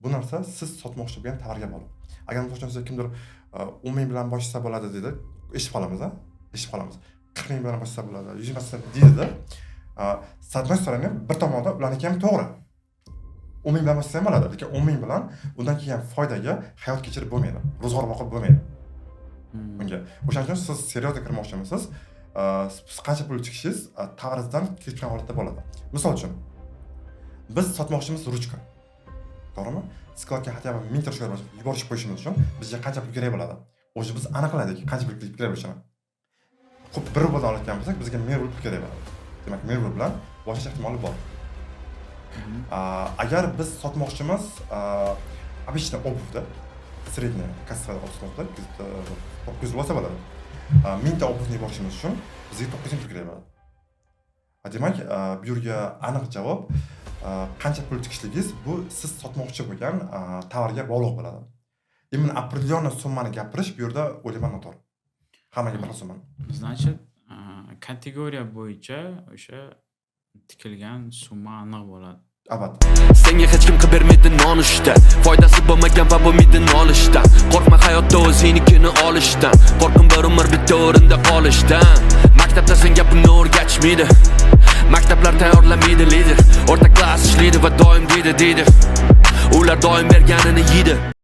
Bu narsa siz sotmoqchi bo'lgan tovarga bog'liq. Agar masalan siz kimdir 10 ming bilan boshlasa bo'ladi dedi, eshitib qolamiz. 40 ming bilan boshlasa bo'ladi, 100 ming deydi. С одной стороны, bir tomonda ularniki ham to'g'ri. 10 ming bilan boshlasa ham bo'ladi, lekin 10 ming bilan undan kelgan foydaga hayot kechirib bo'lmaydi, ro'zg'or boqib bo'lmaydi. Bunga. O'shaning uchun siz seriozga kirmoqchimisiz? Siz qancha pul tikishingiz tovaringizdan kelib chiqqan holatda bo'ladi. Misol uchun, biz sotmoqchimiz ruchka. To'g'rimi? Skladga hatto 1000 ta yuborib qo'yishimiz uchun bizga qancha pul kerak bo'ladi? O'zi biz aniqladik, qancha pul kerak bo'lishini. Xo'p, 1 rubl olgan bo'lsak, bizga 1000 rubl kerak bo'ladi. Demak, 1000 rubl bilan boshlash ehtimoli bor. Agar biz sotmoqchimiz обычно обувda, средняя kassada sotmoqda 900 bo'lsa bo'ladi. 1000 ta obuvni yuborishimiz uchun bizga 900 pul kerak bo'ladi. Demak, bu yerga aniq javob qancha pul tikishligingiz bu siz sotmoqchi bo'lgan tovarga bog'liq bo'ladi. Именно определенный summani gapirish bu yerda o'ylayman noto'g'ri. Hammaga bir xil summani. Значит, kategoriya bo'yicha o'sha tikilgan summa aniq bo'ladi. Albatta. Senga hech kim qilib bermaydi nonushta. Foydasi bo'lmagan va bo'lmaydi nolishdan. Qo'rqma hayotda o'zingnikini olishdan. Qo'rqim bir umr bitta o'rinda qolishdan. Maktabda senga buni o'rgatishmaydi. Maktablar tayyorlamaydi lider. O'rta klass ishlaydi va doim deydi. Ular doim berganini yeydi.